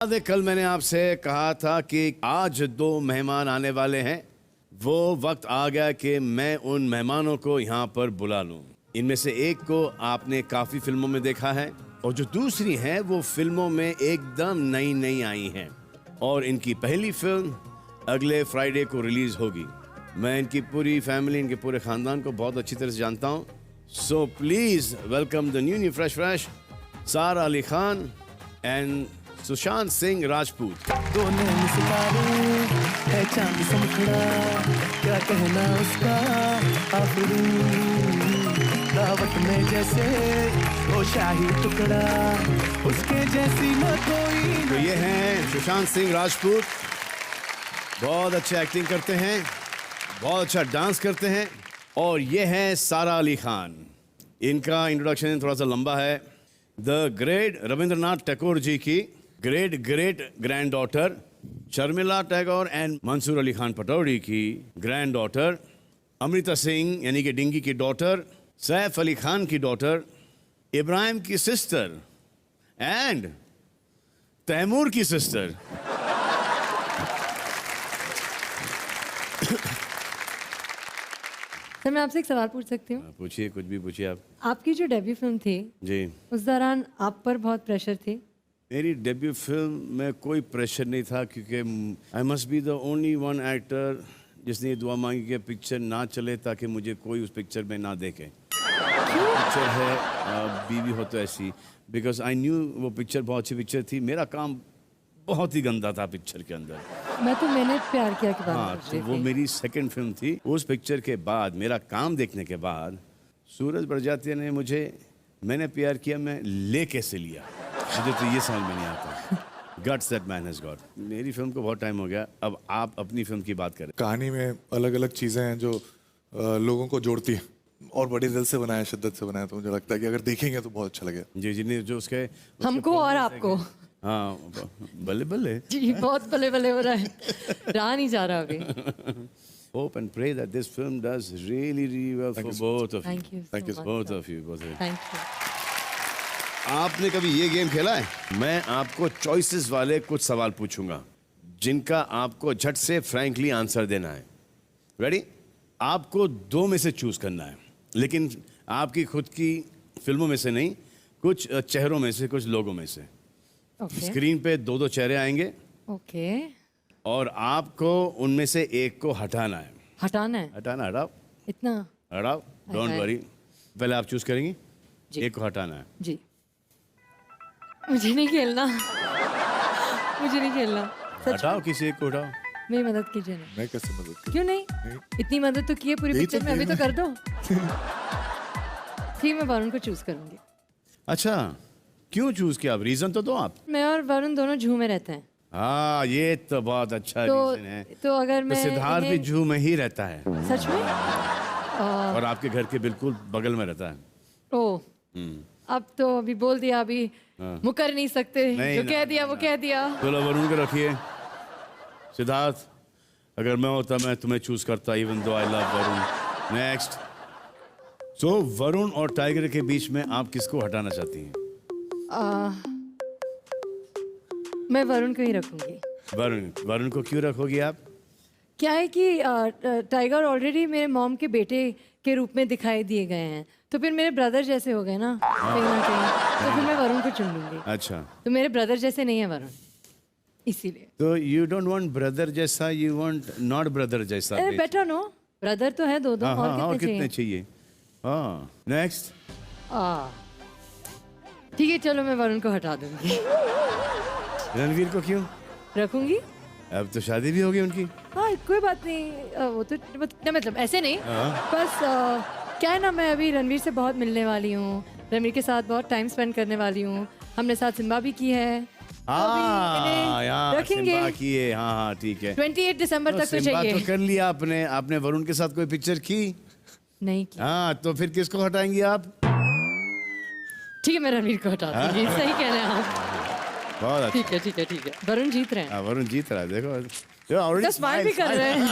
कल मैंने आपसे कहा था कि आज दो मेहमान आने वाले हैं। वो वक्त आ गया कि मैं उन मेहमानों को यहाँ पर बुला लूँ। इनमें से एक को आपने काफ़ी फिल्मों में देखा है और जो दूसरी है वो फिल्मों में एकदम नई नई आई हैं और इनकी पहली फिल्म अगले फ्राइडे को रिलीज होगी। मैं इनकी पूरी फैमिली, इनके पूरे खानदान को बहुत अच्छी तरह से जानता हूँ। So please welcome the new fresh सारा अली खान एंड सुशांत सिंह राजपूत। दो नैन सितारे है चांद सा मुखड़ा, क्या कहना उसका आफरीन, दावत में जैसे वो शाही टुकड़ा, उसके जैसी न कोई। तो ये हैं सुशांत सिंह राजपूत, बहुत अच्छे एक्टिंग करते हैं, बहुत अच्छा डांस करते हैं। और ये है सारा अली खान। इनका इंट्रोडक्शन थोड़ा सा लंबा है। द ग्रेट रविंद्रनाथ टैगोर जी की great great granddaughter Sharmila Tagore and Mansoor Ali Khan Pataudi की ग्रैंड डॉटर, अमृता सिंह यानी कि डिंगी की डॉटर, सैफ अली खान की डॉटर, इब्राहिम की सिस्टर एंड तैमूर की सिस्टर। सर मैं आपसे एक सवाल पूछ सकती हूँ? पूछिए, कुछ भी पूछिए आप। आपकी जो डेब्यू फिल्म थी जी, उस दौरान आप पर बहुत प्रेशर थी? मेरी डेब्यू फिल्म में कोई प्रेशर नहीं था क्योंकि I must be the only one actor जिसने ये दुआ मांगी कि पिक्चर ना चले ताकि मुझे कोई उस पिक्चर में ना देखे। पिक्चर है बीवी हो तो ऐसी, बिकॉज आई न्यू वो पिक्चर बहुत अच्छी पिक्चर थी। मेरा काम बहुत ही गंदा था पिक्चर के अंदर। मैंने प्यार किया के बाद हाँ, तो वो मेरी सेकंड फिल्म थी। उस पिक्चर के बाद मेरा काम देखने के बाद सूरज बड़जात्या ने मुझे, मैंने प्यार किया, मैं ले कैसे लिया, मुझे तो ये समझ में नहीं आता। Guts that man has got. मेरी फिल्म को बहुत टाइम हो गया, अब आप अपनी फिल्म की बात करें। कहानी में अलग अलग चीज़ें हैं जो लोगों को जोड़ती हैं और बड़े दिल से बनाया, शिद्दत से बनाया, तो मुझे लगता है कि अगर देखेंगे तो बहुत अच्छा लगेगा। जी जी, जो उसके हमको और आपको। हाँ, बल्ले बल्ले जी बहुत बल्ले बल्ले हो रहा है, रहा नहीं जा रहा अभी। Hope and pray that this film does really well for both of you. Thank you. Thank you, sir. Both of you. Thank you. आपने कभी ये गेम खेला है? मैं आपको चॉइसेस वाले कुछ सवाल पूछूंगा जिनका आपको झट से फ्रैंकली आंसर देना है। रेडी? आपको दो में से चूज करना है, लेकिन आपकी खुद की फिल्मों में से नहीं, कुछ चेहरों में से, कुछ लोगों में से। Okay. स्क्रीन पे दो दो चेहरे आएंगे Okay. और आपको उनमें से एक को हटाना है। हटाना है? हटाना, हटाओ इतना? हटाओ, डोंट वरी। पहले आप चूज करेंगी, जी। एक को हटाना है। जी। मुझे नहीं खेलना, मुझे नहीं खेलना। हटाओ, किसी एक को हटाओ। मेरी मदद कीजिए ना। मैं कैसे मदद क्यों नहीं? इतनी मदद तो की है पूरी यही पिक्चर तो में, अभी तो गेम कर दो। ठीक, मैं वरुण को चूज करूंगी। अच्छा, क्यों चूज किया? आप रीजन तो दो आप। मैं और वरुण दोनों जू में रहते हैं। हाँ, ये तो बहुत अच्छा रीजन है। तो अगर तो मैं सिद्धार्थ भी जू में ही रहता है सच में? और आपके घर के बिल्कुल बगल में रहता है। ओ, अब तो अभी बोल दिया, अभी मुकर नहीं सकते। नहीं, जो ना, कह दिया ना, वो ना। कह दिया। चलो वरुण को रखिए। सिद्धार्थ, अगर मैं होता मैं तुम्हें चूज करता, even though I love Varun. Next. So Varun और टाइगर के बीच में आप किसको हटाना चाहती हैं? मैं वरुण को ही रखूंगी। वरुण को क्यों रखोगी आप? क्या है कि टाइगर ऑलरेडी मेरे मॉम के बेटे के रूप में दिखाई दिए गए हैं, तो फिर मेरे ब्रदर जैसे हो गए ना कहीं ना कहीं, तो फिर मैं वरुण को चुन लूंगी। अच्छा, तो मेरे ब्रदर जैसे नहीं है वरुण, इसीलिए। तो यू डोंट वांट ब्रदर जैसा, यू वांट नॉट ब्रदर जैसा। अरे बेटर नो, ब्रदर तो है दो दो, हाँ, हाँ, और कितने कितने चाहिए? हाँ, नेक्स्ट। ठीक है, चलो मैं वरुण को हटा दूंगी। रणवीर को क्यों रखूंगी? अब तो शादी भी होगी उनकी। हाँ कोई बात नहीं, वो तो मतलब ऐसे नहीं, बस क्या है ना, मैं अभी रणवीर से बहुत मिलने वाली हूँ, रणवीर के साथ बहुत टाइम स्पेंड करने वाली हूँ। हमने साथ सिम्बा भी की है, रखेंगे। हाँ हाँ, ठीक है। 28 दिसंबर तक तो सिम्बा चाहिए। तो कर लिया आपने। आपने वरुण के साथ कोई पिक्चर की? नहीं की। हाँ, तो फिर किसको हटाएंगी आप? ठीक है, मैं रणवीर को हटा दूंगी। सही कह रहे हैं आप। बहुत अच्छा। ठीक है ठीक है ठीक है, वरुण जीत रहे हैं। वरुण जीत रहा है, देखो ऑलरेडी स्माइल भी कर रहे हैं।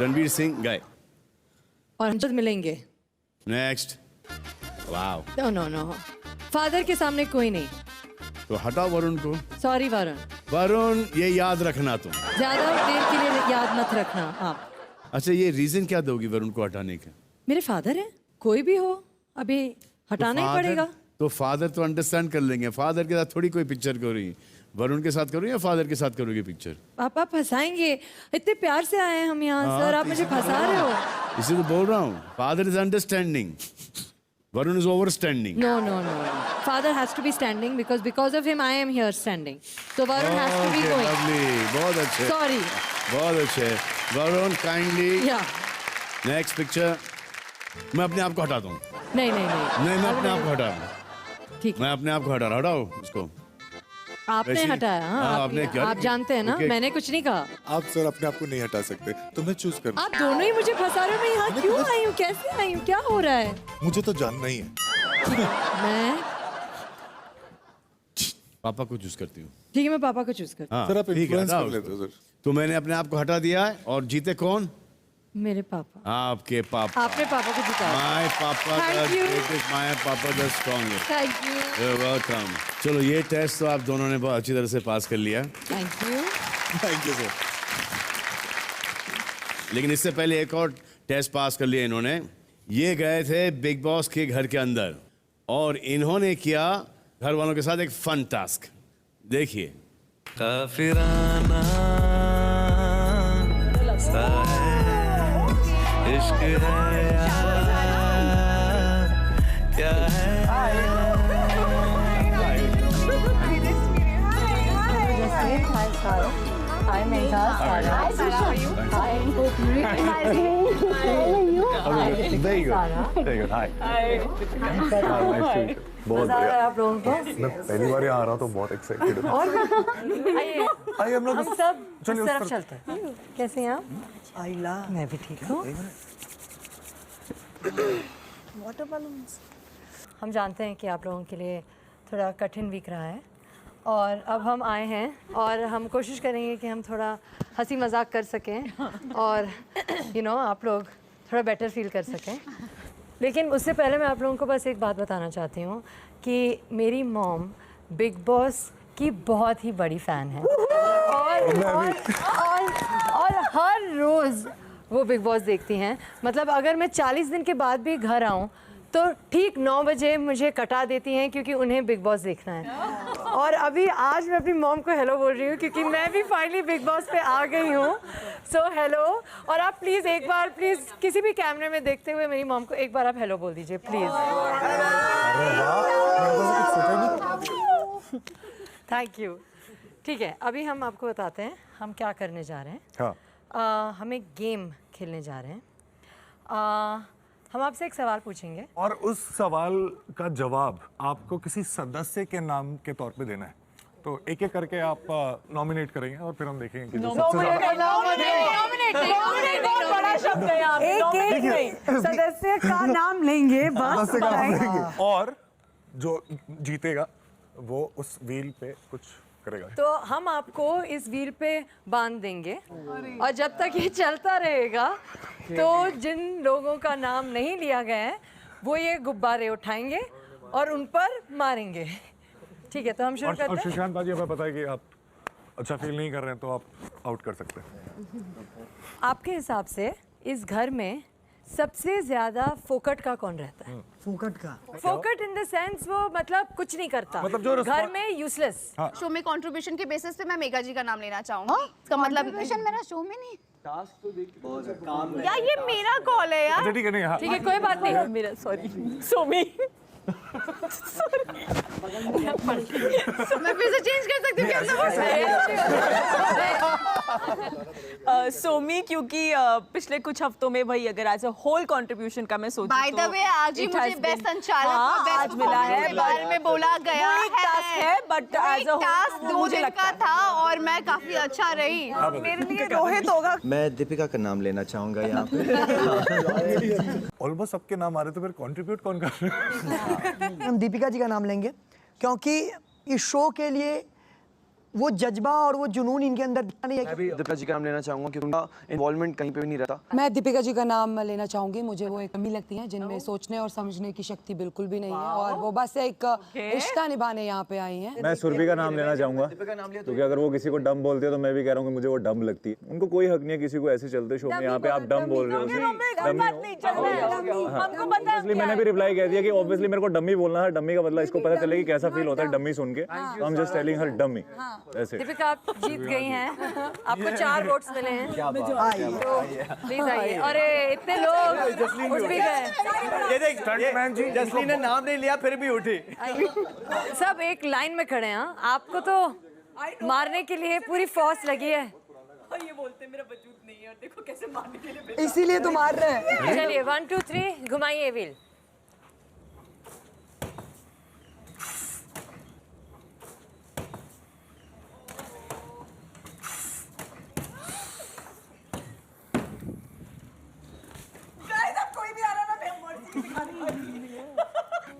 रणवीर सिंह गए। और हम जल्द मिलेंगे। Next. Wow. No no no, father के सामने कोई नहीं। तो हटाओ वरुण को। सॉरी वरुण, वरुण ये याद रखना तुम। ज्यादा देर के लिए याद मत रखना आप। अच्छा ये रीजन क्या दोगी वरुण को हटाने का? मेरे फादर है, कोई भी हो अभी हटाना ही पड़ेगा। तो फादर तो अंडरस्टैंड कर लेंगे, फादर के साथ थोड़ी कोई पिक्चर करोगी। वरुण के साथ करोगी या फादर के साथ करोगी पिक्चर? पापा फंसाएंगे, इतने प्यार से आए हैं हम यहाँ सर, आप मुझे फंसा रहे हो। इसे तो बोल रहा हूँ, father is understanding, Varun is overstanding. No, no, no, no. Father has to be standing because of him I am here standing. So Varun has to be going. Lovely, बहुत अच्छे, Sorry. बहुत अच्छे। Varun kindly Yeah. Next picture. मैं अपने आप को हटाता हूँ। नहीं नहीं नहीं। नहीं मैं अपने आप को हटा रहा हूँ। ठीक है। मैं अपने आप को हटा रहा हूँ। हटाओ इसको। आपने वैसे- हटाया। हाँ, आपने क्या? आप जानते हैं ना, Okay. मैंने कुछ नहीं कहा। आप सर अपने आप को नहीं हटा सकते, तो मैं चूज कर। आप दोनों ही मुझे फंसा रहे हो। मैं यहाँ क्यों आई हूँ, कैसे आई हूँ, क्या हो रहा है? मुझे तो जानना ही है। मैं पापा को चूज करती हूँ। ठीक है, मैं पापा को चूज करती हाँ, सर आप ठीक है, इन्फ्लुएंस हटाओ कर लेते उसको। हो सर। तो मैंने अपने आप को हटा दिया है और जीते कौन? हूँ। मेरे पापा। आपके पापा। आपने पापा को जिताया। माय पापा Thank you. माय पापा the strongest. Thank you. Welcome. चलो ये टेस्ट तो आप दोनों ने बहुत अच्छी तरह से पास कर लिया, thank you. Thank you sir. लेकिन इससे पहले एक और टेस्ट पास कर लिया इन्होंने। ये गए थे बिग बॉस के घर के अंदर और इन्होंने किया घर वालों के साथ एक फन टास्क। देखिए। काफिराना सा है, इश्क है यार, क्या है बहुत बढ़िया। आप लोगों को मैं पहली बार यहाँ आ रहा हूँ तो बहुत एक्साइटेड हूँ। आइए आइए हम लोग हम सब चलिए इस उस तरफ तरफ। चलते हैं। कैसे हैं आप? आइला, मैं भी ठीक हूँ। हम जानते हैं कि आप लोगों के लिए थोड़ा कठिन वीक रहा है और अब हम आए हैं और हम कोशिश करेंगे कि हम थोड़ा हंसी मजाक कर सकें और आप लोग थोड़ा बेटर फील कर सकें। लेकिन उससे पहले मैं आप लोगों को बस एक बात बताना चाहती हूँ कि मेरी मॉम बिग बॉस की बहुत ही बड़ी फ़ैन है और हर रोज़ वो बिग बॉस देखती हैं। मतलब अगर मैं 40 दिन के बाद भी घर आऊँ तो ठीक 9 बजे मुझे कटा देती हैं क्योंकि उन्हें बिग बॉस देखना है। और अभी आज मैं अपनी मॉम को हेलो बोल रही हूँ क्योंकि मैं भी फाइनली बिग बॉस पे आ गई हूँ। So hello. और आप प्लीज़ एक बार प्लीज़ किसी भी कैमरे में देखते हुए मेरी मॉम को एक बार आप हेलो बोल दीजिए प्लीज़। Thank you. ठीक है, अभी हम आपको बताते हैं हम क्या करने जा रहे हैं। हाँ। हम एक गेम खेलने जा रहे हैं। हम आपसे एक सवाल पूछेंगे और उस सवाल का जवाब आपको किसी सदस्य के नाम के तौर पे देना है। तो एक एक करके आप नॉमिनेट करेंगे और फिर हम देखेंगे कि जो सबसे ज्यादा बड़ा शब्द है यहाँ पे। एक नहीं, सदस्य का नाम लेंगे बस। सदस्य का नाम लेंगे और जो जीतेगा वो उस व्हील पे कुछ करेगा। तो हम आपको इस व्हील पे बांध देंगे और जब तक ये चलता रहेगा तो जिन लोगों का नाम नहीं लिया गया है वो ये गुब्बारे उठाएंगे और उन पर मारेंगे। ठीक है, तो हम शुरू और करते हैं। सुशांत बाजी हमें पता है कि आप अच्छा फील नहीं कर रहे हैं तो आप आउट कर सकते हैं। आपके हिसाब से इस घर में सबसे ज्यादा फोकट का कौन रहता है? फोकट इन द सेंस वो मतलब कुछ नहीं करता, मतलब जो घर में यूजलेस। शो में कंट्रीब्यूशन के बेसिस पे मैं मेगा जी का नाम लेना चाहूंगी। इसका मतलब मेरा शो में नहीं यार, ये मेरा कॉल है यार। अच्छा ठीक है, नहीं हाँ ठीक है, कोई बात नहीं। मेरा सॉरी सोमी। मैं फिर से चेंज कर सकती हूँ। सोमी, क्योंकि पिछले कुछ हफ्तों में भाई अगर एज अ होल कंट्रीब्यूशन का मैं सोचूं बाय द वे आज ही it मुझे has बेस्ट been- संचालक हाँ, और बेस्ट आज मिला है, के बारे में बोला गया वो एक task है, but as a whole task 2 मुझे दिन लगता का है। था और मैं काफी अच्छा रही। मेरे लिए रोहित होगा। मैं दीपिका का नाम लेना चाहूंगा यहाँ पे। ऑलमोस्ट सबके नाम आ रहे तो फिर कंट्रीब्यूट कौन कर रहे हैं? हम दीपिका जी का नाम लेंगे क्योंकि इस शो के लिए वो जज्बा और वो जुनून इनके अंदर नहीं है। मैं भी दीपिका जी का नाम लेना चाहूंगा क्योंकि उनका इन्वॉल्वमेंट कहीं पे भी नहीं रहता। मैं दीपिका जी का नाम लेना चाहूंगी। मुझे वो एक कमी लगती है जिनमें सोचने और समझने की शक्ति बिल्कुल भी नहीं है और वो बस एक रिश्ता निभाने यहाँ पे आई हैं। मैं सुरभि का नाम लेना चाहूंगा क्योंकि अगर वो किसी को डम बोलते हैं तो मैं भी कह रहा हूँ कि मुझे वो डम लगती है। उनको कोई हक नहीं है किसी को ऐसे चलते शो में यहाँ पे आप डम बोल रहे हो। मैंने भी रिप्लाई कह दिया कि ऑब्वियसली मेरे को डमी बोलना है। डमी का बदला इसको पता चले कि कैसा फील होता है डमी सुन के। तो हम जस्ट टेलिंग हर डमी ऐसे। दीपिका आप जीत गई हैं, आपको 4 वोट्स मिले हैं। तो प्लीज आइए। अरे इतने लोग उठ भी गए। ये देख जसलीन ने नाम नहीं लिया फिर भी उठी। सब एक लाइन में खड़े हैं। आपको तो मारने के लिए पूरी फोर्स लगी है। ये बोलते मेरा वजूद नहीं है और देखो कैसे मारने के लिए। इसीलिए तो मार रहे हैं। चलिए 1 2 3 घुमाइए व्हील।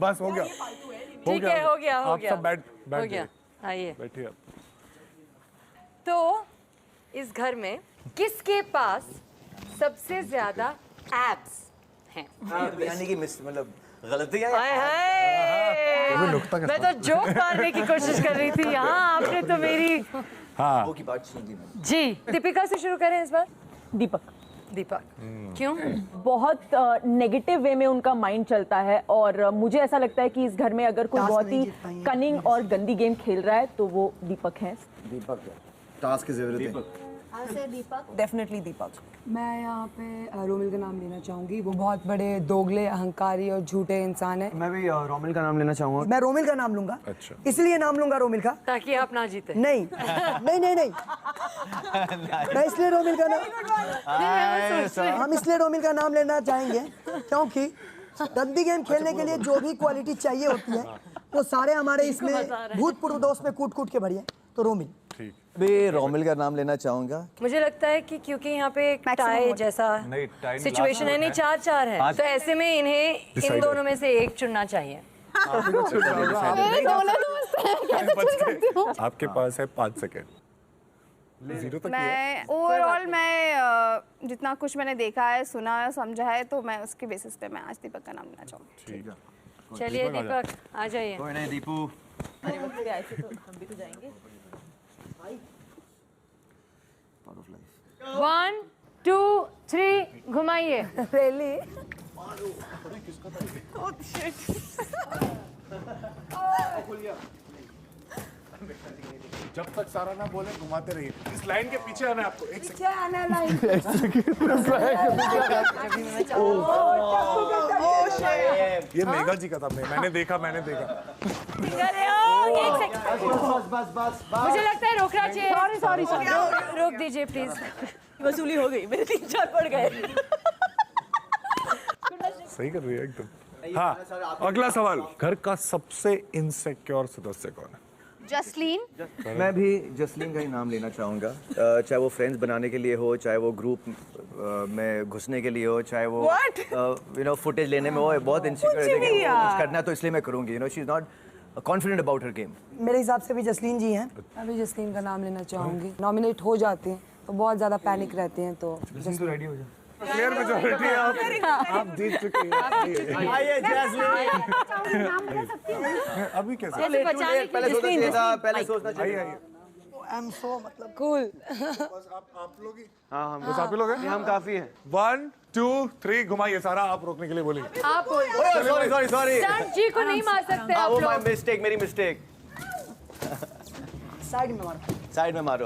बस हो गया। ठीक है, हो गया आप सब बैठ हो गया। आइए बैठिए। तो इस घर में किसके पास सबसे ज्यादा एब्स हैं? यानी कि मिस मतलब गलतियां। हाय हाय, मैं तो जोक मारने की कोशिश कर रही थी। यहाँ आपने तो मेरी वो की बात छीन ली मैंने। जी। दीपिका से शुरू करें इस बार। दीपक क्यों? बहुत नेगेटिव वे में उनका माइंड चलता है और मुझे ऐसा लगता है कि इस घर में अगर कोई बहुत ही कनिंग और गंदी गेम खेल रहा है तो वो दीपक है। दीपक टास्क की जरूरत है। डेफिनेटली दीपक। मैं यहाँ पे रोमिल का नाम लेना चाहूंगी। वो बहुत बड़े दोगले, अहंकारी और झूठे इंसान है। मैं भी रोमिल का नाम लेना चाहूंगा। मैं रोमिल का नाम लूंगा। अच्छा। इसलिए नाम लूंगा रोमिल का ताकि आप ना जीते। नहीं नहीं नहीं नहीं मैं इसलिए रोमिल का नाम हम इसलिए रोमिल का नाम लेना चाहेंगे क्योंकि गंदी गेम खेलने के लिए जो भी क्वालिटी चाहिए होती है वो सारे हमारे इसमें भूतपूर्व दोस्त में कूट कूट के भरी है। तो रोमिल भी रोमिल का नाम लेना चाहूंगा। मुझे लगता है कि क्योंकि यहाँ पे एक टाई जैसा सिचुएशन है, नहीं 4-4 है, तो ऐसे में इन्हें इन दोनों में से एक चुनना चाहिए। आपके पास है 5 सेकेंड। मैं ओवरऑल मैं जितना कुछ मैंने देखा है, सुना है, समझा है, तो मैं उसके बेसिस पे मैं आज दीपक का नाम लेना चाहूँगी। ठीक है। चलिए दीपक आ जाइए। कोई नहीं दीपू। अरे वो भी आए थे तो हम भी तो जाएंगे। 1 2 3 घुमाइए। पहले जब तक सारा ना बोले घुमाते रहिए। इस लाइन के पीछे आना है आपको। एक सेकंड। आना लाइन ये मेघा जी का था। मैंने देखा। मुझे लगता है रोकना चाहिए। सॉरी रोक दीजिए प्लीज। वसूली हो गई, मेरे 3-4 पड़ गए। सही कर रही है एकदम। हाँ, अगला सवाल। घर का सबसे इनसिक्योर सदस्य कौन है? जसलीन। मैं भी जसलीन का ही नाम लेना चाहूँगा। चाहे वो फ्रेंड्स बनाने के लिए हो, चाहे वो ग्रुप में घुसने के लिए हो, चाहे वो फुटेज लेने में हो। बहुत इनसिक्योर है कि कुछ करना है तो इसलिए मैं करूँगी। She is not confident about her game. मेरे हिसाब से भी जसलीन जी हैं। मैं भी जसलीन का नाम लेना चाहूंगी। नॉमिनेट हो जाते हैं तो बहुत ज्यादा पैनिक रहते हैं। तो तो रेडी हो जाए। क्लियर मेजॉरिटी है। आप जीत चुके हैं। आइए जसलीन। अभी कैसे? पहले सोचना था, पहले सोचना चाहिए। आई एम सो मतलब कूल। आप लोग ही? हाँ बस आप ही लोग हैं? हम काफी हैं। 1 2 3 घुमाइए। सारा आप रोकने के लिए बोलेंगे। आप सॉरी स्टंट जी को नहीं मार सकते आप वो लोग। मिस्टेक, मेरी मिस्टेक। साइड में मारो। साइड में मारो।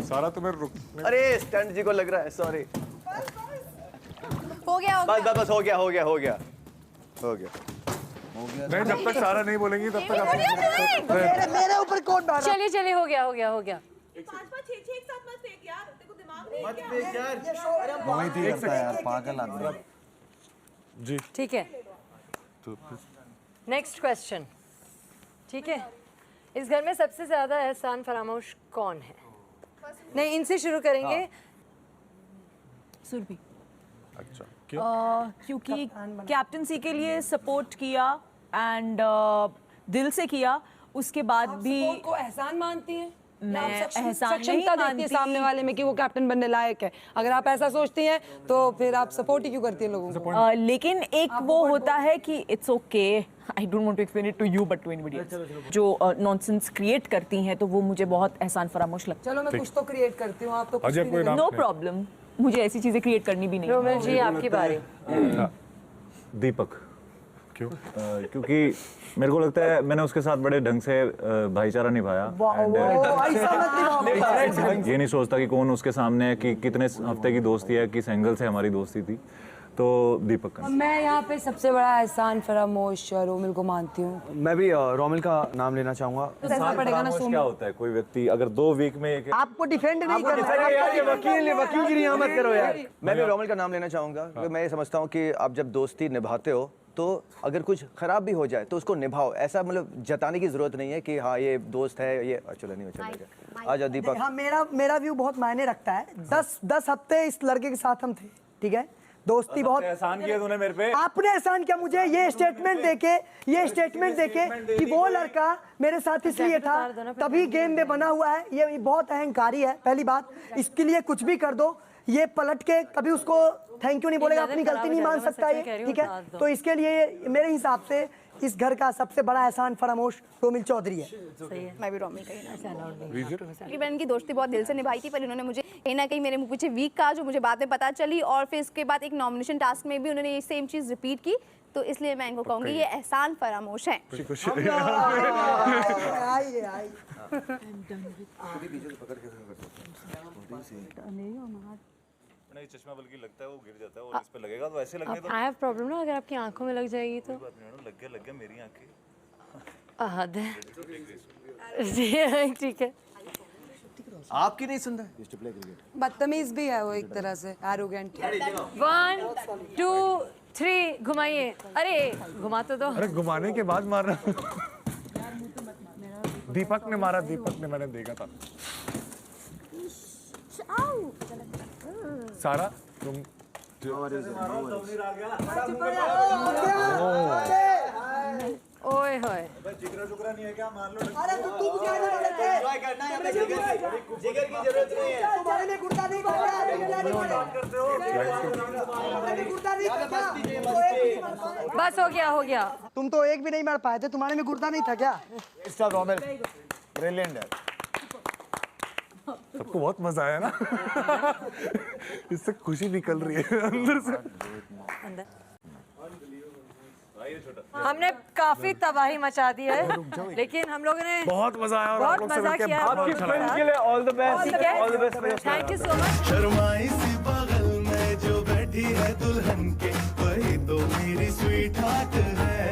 सारा तुम्हें रुकने। अरे स्टंट जी को लग रहा है। सॉरी। हो गया बस हो गया। नहीं, जब तक सारा नहीं बोलेंगी तब तक आप मेरे ऊपर कौन डाल रहा है? चलिए हो गया। 5-5 6-6 एक साथ मत फेंक यार, तेरे को दिमाग नहीं है क्या? मोहित ही करता है यार, पागल आदमी। जी ठीक है। Next question. ठीक है, इस घर में सबसे ज्यादा एहसान फरामोश कौन है? नहीं, इनसे शुरू करेंगे। सुरभि। अच्छा, क्यों? क्योंकि कैप्टनसी के लिए सपोर्ट किया एंड दिल से किया उसके बाद भी सपोर्ट को एहसान मानती हैं? मैं या आप एहसान नहीं सक्षमता देखती है मानती। सामने वाले में कि वो कैप्टन बनने लायक है। अगर आप ऐसा सोचती हैं तो फिर आप सपोर्ट ही क्यों करती हैं लोगों को? लेकिन एक वो होता है कि it's okay, I don't want to explain it to you but to anybody else, जो नॉनसेंस क्रिएट करती हैं तो वो मुझे बहुत एहसान फरामोश लगता चलो मैं कुछ तो क्रिएट करती हूँ, आप तो कुछ अजय भी कोई नहीं नाम है। नो प्रॉब्लम, मुझे ऐसी चीजें क्रिएट करनी भी नहीं है। रोमिल जी आपकी बारी। दीपक। क्यों? क्योंकि मेरे को लगता है मैंने उसके साथ बड़े ढंग से भाईचारा निभाया। ये नहीं सोचता कि कौन उसके सामने है, कि कितने हफ्ते की दोस्ती है, किस एंगल से हमारी दोस्ती थी। तो दीपक का मैं यहाँ पे सबसे बड़ा एहसान फरामोश रोमिल को मानती हूँ। मैं भी रोमिल का नाम लेना चाहूँगा। तो ऐसा पड़ेगा ना क्या होता है, कोई व्यक्ति अगर 2 वीक में एक आपको डिफेंड नहीं करना यार, ये वकील गिरी मत करो यार। मैं भी रोमिल का नाम लेना चाहूँगा क्योंकि मैं ये समझता हूँ कि आप जब दोस्ती निभाते हो तो अगर कुछ खराब भी हो जाए तो उसको निभाओ। ऐसा मतलब जताने की जरूरत नहीं है कि हाँ ये दोस्त है, ये चलो नहीं चलेगा। आ जाओ दीपक। हाँ, मेरा व्यू बहुत मायने रखता है। 10 हफ्ते इस लड़के के साथ हम थे, ठीक है, दोस्ती बहुत। एहसान किया तूने मेरे पे। आपने एहसान किया मुझे ये स्टेटमेंट देके कि वो लड़का मेरे साथ इसलिए था तभी गेम में बना हुआ है। ये बहुत अहंकारी है, पहली बात। इसके लिए कुछ भी कर दो, ये पलट के कभी उसको थैंक यू नहीं बोलेगा, अपनी गलती नहीं मान सकता ये, ठीक है। तो इसके लिए मेरे हिसाब से इस घर का सबसे बड़ा एहसान फरामोश रोमिल चौधरी है। मैं भी रोमिल का ही क्योंकि मैंने इनकी दोस्ती बहुत दिल से निभाई थी, पर इन्होंने मुझे कहीं ना कहीं मेरे मुंह पीछे वीक कहा, जो मुझे बाद में पता चली। और फिर इसके बाद एक नॉमिनेशन टास्क में भी उन्होंने ये सेम चीज़ रिपीट की, तो इसलिए मैं इनको कहूँगी ये एहसान फरामोश है। नहीं, चश्मा बल्कि लगता है वो गिर जाता है और इस पे लगेगा तो ऐसे लगने दो। आई हैव प्रॉब्लम ना, अगर आपकी आंखों में लग जाएगी तो। लग गया मेरी आंखें। हद है। ठीक है। आपकी नहीं सुन रहा। बदतमीज भी है वो एक तरह से, एरोगेंट। 1 2 3 घुमाइए। अरे घुमा तो दो। अरे घुमाने के बाद मारना। दीपक ने मारा, दीपक ने, मैंने देखा था। सारा तुम ओए होए। जिगरा नहीं है क्या, मान लो। अरे तू मुझे एंजॉय करना है, जिगर की जरूरत नहीं है। तुम्हारे में गुर्दा नहीं था क्या? बस हो गया। तुम तो एक भी नहीं मार पाए थे, तुम्हारे में गुर्दा नहीं था क्या? रोमिल ब्रिलियंट है। सबको बहुत मजा आया ना। इससे खुशी निकल रही है अंदर से। हमने काफी तबाही मचा दी है, लेकिन हम लोगों ने बहुत मजा आया और आप लोग से मजा मिलके किया। बहुत अच्छा लगा। के लिए all the best, all the best. Thank you so much. शर्माई सी बगल में जो बैठी है दुल्हन के, वही तो मेरी स्वीट हार्ट है।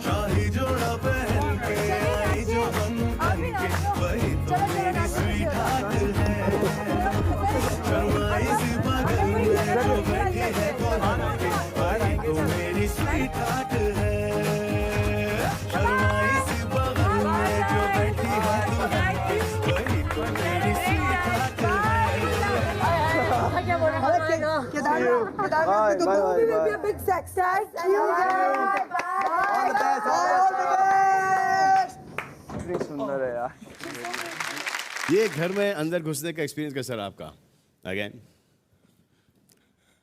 शाही जोड़ा पहन के आई जो बन के, वही तो मेरी स्वीट हार्ट है। शर्माई सी बगल में जो बैठी है दुल्हन के, वही तो मेरी स्वीट हार्ट है। शर्माई सी बगल में जो बैठी है दुल्हन के, वही तो मेरी स्वीट हार्ट है। सुंदर है यार। ये घर में अंदर घुसने का एक्सपीरियंस कैसा रहा आपका? अगेन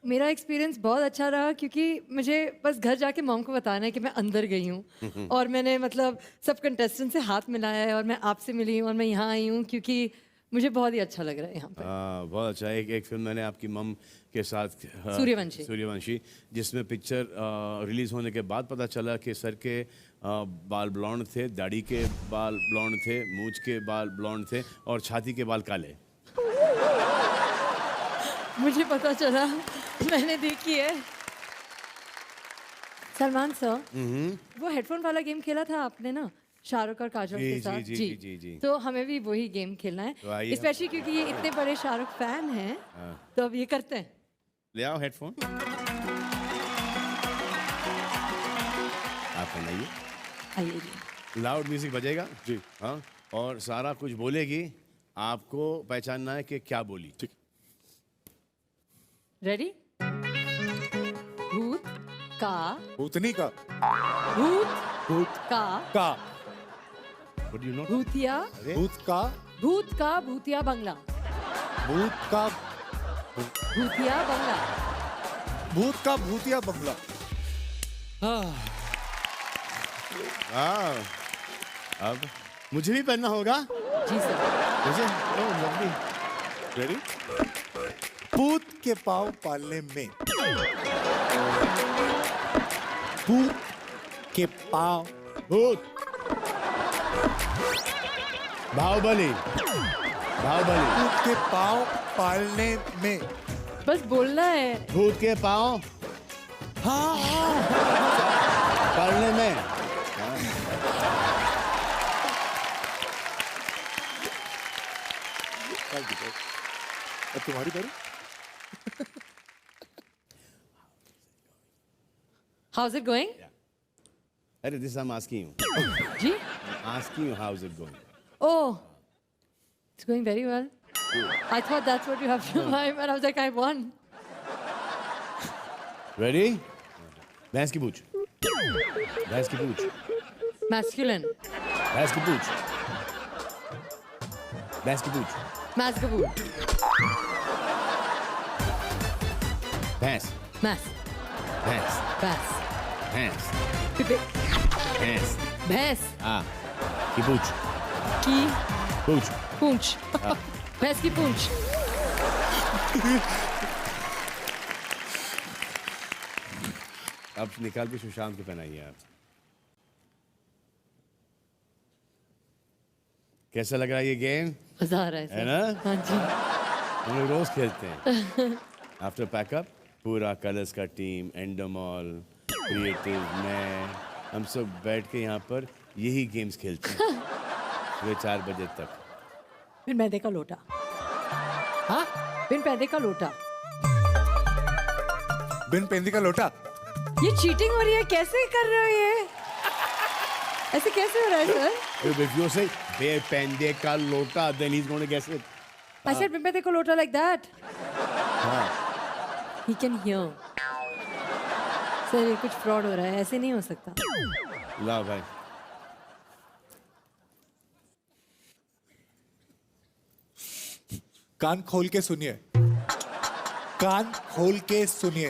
मेरा एक्सपीरियंस बहुत अच्छा रहा, क्योंकि मुझे बस घर जाके मॉम को बताना है कि मैं अंदर गई हूँ और मैंने मतलब सब कंटेस्टेंट से हाथ मिलाया है और मैं आपसे मिली हूँ और मैं यहाँ आई हूँ क्योंकि मुझे बहुत ही अच्छा लग रहा है यहाँ पर। बहुत अच्छा। एक फिल्म मैंने आपकी मम के साथ सूर्यवंशी, जिसमें पिक्चर रिलीज होने के बाद पता चला कि सर के बाल ब्लॉन्ड थे, दाढ़ी के बाल ब्लॉन्ड थे, मूंछ के बाल ब्लॉन्ड थे और छाती के बाल काले। मुझे पता चला, मैंने देखी है। सलमान सर, वो हेडफोन वाला गेम खेला था आपने ना शाहरुख और काजोल के साथ? जी। तो हमें भी वही गेम खेलना है, तो स्पेशली क्योंकि ये इतने बड़े शाहरुख फैन हैं। तो अब ये करते हैं। ले आओ हेडफोन, आप बनाइए। आइए जी। लाउड म्यूजिक बजेगा जी, हाँ, और सारा कुछ बोलेगी, आपको पहचानना है कि क्या बोली। ठीक, रेडी? भूत का भूतनी का भूत का What do you know? भूतिया भूत का भूतिया बंगला भूत का भूतिया बंगला भूत का भूतिया बंगला। अब मुझे भी पढ़ना होगा। जी सर मुझे lovely. रेडी? भूत के पाँव पालने में। भूत के पाँव। भूत बाहुबली भूत के पाँव पालने में। बस बोलना है। भूत के पाँव पढ़ने में। अब तुम्हारी बारी। How's it going? अरे this I'm asking you. Ji Asking you how's it going? Oh, it's going very well. I thought that's what you have to mind, and I was like, I won. Ready? भैंस की पूछ। भैंस की पूछ। Masculine. भैंस की पूछ। भैंस की पूछ। Masgaboo. भैंस Mas. भैंस Bas. भैंस Pipi. भैंस Bhais. हाँ की पूछ Ki. पूछ Poonch. Bhais ki poonch. अब निकाल के सुशांत को पहनाइए आप। कैसा लग रहा है ये गेम? मजा आ रहा है है सर। ना? हाँ जी। हम लोग रोज खेलते हैं। आफ्टर पैकअप पूरा कलर्स का टीम, एंडोमॉल, क्रिएटिव, मैं, हम सब बैठ के यहाँ पर यही गेम्स खेलते हैं सुबह 4 बजे तक। बिन मैदे का लोटा। हाँ? बिन पैदे का लोटा। बिन पेंदी का लोटा। ये चीटिंग हो रही है, कैसे कर रहे हो ये? ऐसे कैसे हो रहा है सर? If you say पेंदे का लोटा, then he's going to guess it. I said बिन पैदे का लोटा like that. He can hear. Sir ये कुछ फ्रॉड हो रहा है, ऐसे नहीं हो सकता। ला भाई। कान खोल के सुनिए। कान खोल के सुनिए।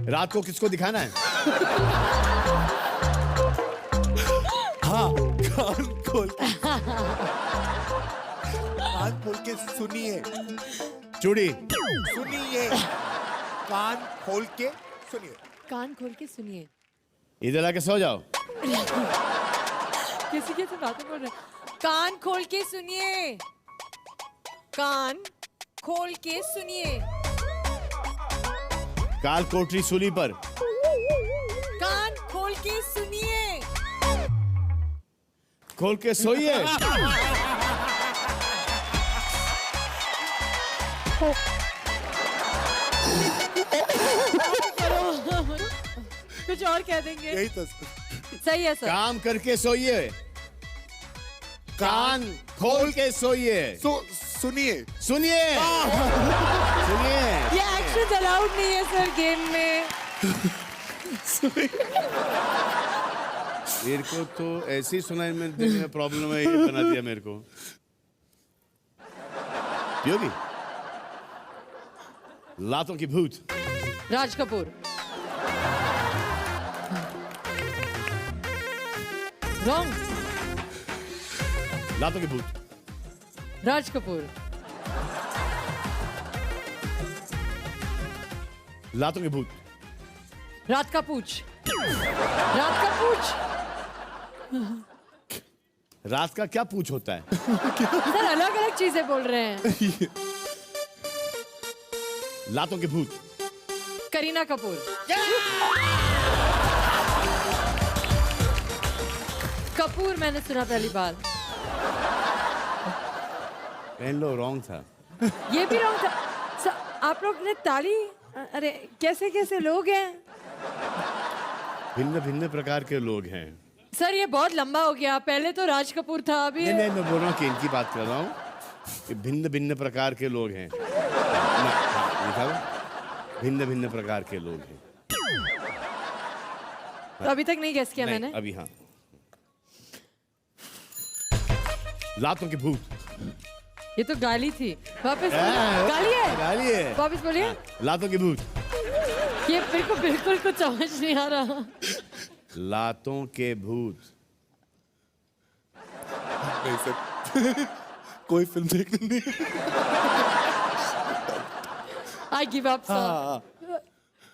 रात को किसको दिखाना है? हाँ, कान खोल के सुनिए। चूड़ी। सुनिए। कान खोल के सुनिए। कान खोल के सुनिए। इधर आके सो जाओ। कैसी कैसी बातें बोल रहे हैं? कान खोल के सुनिए। कान खोल के सुनिए। काल कोठरी सूली पर। कान खोल के सुनिए। खोल के सोइए। कुछ और कह देंगे। यही तो। सही है सर। काम करके सोइए। कान खोल के सोइए। सुनिए। सुनिए। सुनिए। ये एक्शन अलाउड नहीं है सर गेम में। मेरे को तो ऐसे ही सुनाई में देने में प्रॉब्लम है, ये बना दिया मेरे को। योगी लातों की भूत। राज कपूर। रॉन्ग। लातों की भूत। राज कपूर। लातों की भूत। रात का पूछ। रात का पूछ। रात का क्या पूछ होता है? सर अलग अलग चीजें बोल रहे हैं। लातों के भूत। करीना कपूर। कपूर मैंने सुना पहली बार। पहन लो, रॉन्ग था। ये भी रॉन्ग था। आप लोग ने ताली, अरे कैसे कैसे लोग हैं? भिन्न भिन्न प्रकार के लोग हैं। सर ये बहुत लंबा हो गया, पहले तो राज कपूर था, अभी नहीं नहीं, मैं बोल रहा हूँ कि इनकी बात कर रहा हूँ। भिन्न भिन्न प्रकार के लोग हैं। भिन्न भिन्न प्रकार के लोग हैं। तो अभी तक नहीं गेस किया मैंने। अभी हाँ। लातों के भूत। ये तो गाली थी। वापस गाली है। गाली है। वापस बोलिए। लातों के भूत। ये मेरे को बिल्कुल कुछ समझ नहीं आ रहा। लातों के भूत। नहीं सर कोई फिल्म देखनी नहीं। I give up sir.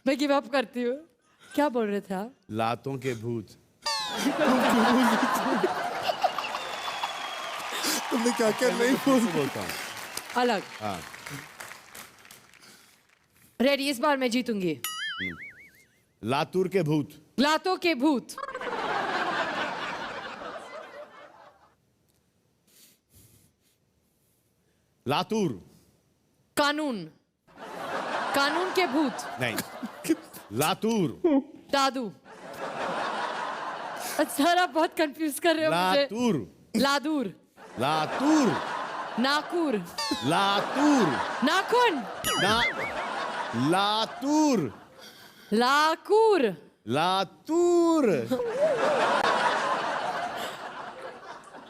मैं गिव अप करती हूँ। क्या बोल रहे थे आप? लातों के भूत। तुमने क्या क्या नहीं बोलता हूँ। अलग। हाँ। रेडी, इस बार मैं जीतूंगी। लातूर के भूत। लातों के भूत। लातूर। कानून। कानून के भूत। नहीं। लातूर। दादू। सर आप बहुत कंफ्यूज कर रहे हो मुझे। लातूर। लादूर। लातूर। नाकूर। लातूर। नाखून। लातूर। लाकूर। लातूर।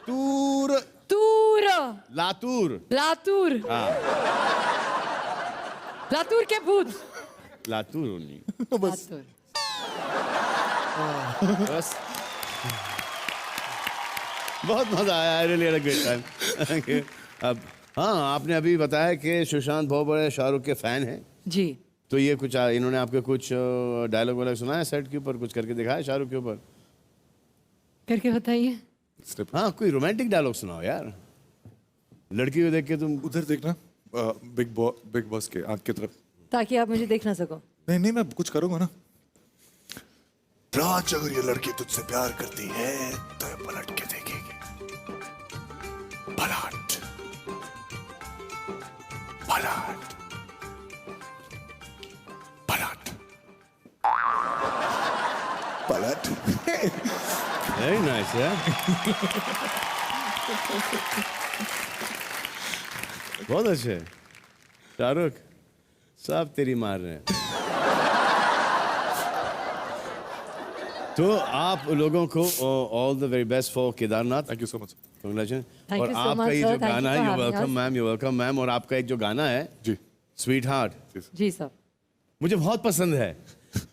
तूर। तूर। लातूर। लातूर। हाँ। लातूर के भूत। लातूर नहीं। बस लातूर। बस। बहुत मजा आया। I really had a great time. अब हाँ, आपने अभी बताया कि सुशांत बहुत बड़े शाहरुख के फैन हैं। जी। तो ये कुछ इन्होंने आपके कुछ डायलॉग वायलॉग सुनाया सेट के ऊपर, कुछ करके दिखाया शाहरुख के ऊपर? करके बताइए। हाँ, कोई रोमांटिक डायलॉग सुनाओ यार। लड़की को देख के तुम उधर देखना बिग बॉस के आंख की तरफ। ताकि आप मुझे देख ना सको। नहीं नहीं, मैं कुछ करूंगा ना। राज, अगर ये लड़की तुझसे प्यार करती है तो ये पलट के देखेगी। पलट पलट पलट पलट। वेरी नाइस यार। बहुत अच्छे। शाहरुख सब तेरी मार रहे हैं। तो आप लोगों को all the very best for Kedarnath. Thank you so much. Congratulations. Thank और you so आपका much, ये sir. जो Thank you गाना है, for you having welcome us. Ma'am, you welcome ma'am, और आपका एक जो गाना है जी, स्वीट हार्ट, जी सर। मुझे बहुत पसंद है।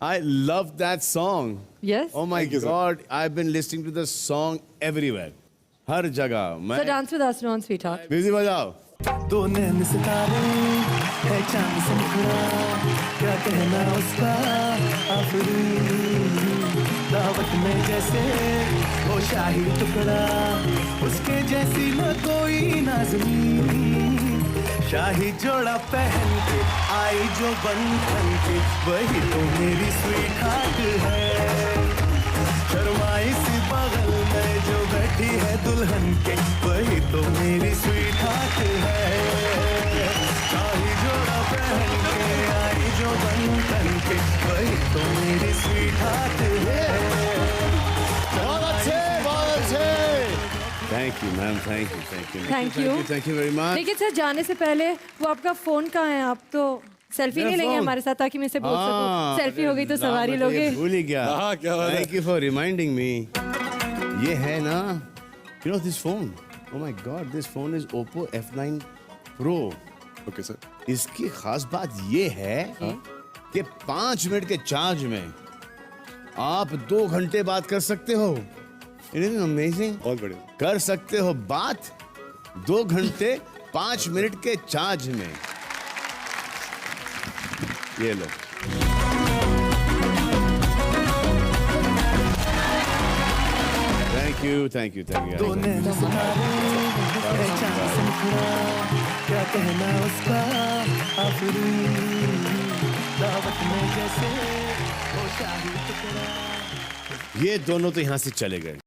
I love that song. Yes. Oh my God, I've been listening to the song everywhere. हर जगह मैं। Sir dance with us on sweetheart. Music बजाओ। दो नैन सितारे है चांद से मुखड़ा, क्या कहना उसका आफरी, दावत में जैसे वो शाही टुकड़ा, उसके जैसी न कोई नाज़नीन, शाही जोड़ा पहन के आई जो बन के, वही तो मेरी स्वीट हार्ट है। शर्माई सी बगल में जो बैठी है दुल्हन के, वही तो मेरी स्वीट हार्ट है। शाही जोड़ा पहन के आई जो बन के, वही तो मेरी स्वीट हार्ट है। बहुत अच्छे, बहुत अच्छे। Thank you ma'am, thank you, thank you, thank you very much. लेकिन सर जाने से पहले वो आपका फोन कहाँ है? आप तो सेल्फी नहीं लेंगे हमारे साथ ताकि मैं इसे बोल सकूं सेल्फी हो गई तो सवारी लोगे? भूल ही गया। क्या बात है। Thank you for reminding me. ये है ना, you know this phone, oh my God, this phone is Oppo F9 Pro। Okay sir. इसकी खास बात ये है कि 5 मिनट के चार्ज में आप 2 घंटे बात कर सकते हो। It amazing. बहुत बढ़िया। कर सकते हो बात 2 घंटे 5 मिनट के चार्ज में। ये लो। Thank you, thank you, thank you. दो नैन सितारे है चांद से मुखड़ा, क्या कहना उसका आफरी, दावत में जैसे वो शाही टुकड़ा। ये दोनों तो यहाँ से चले गए।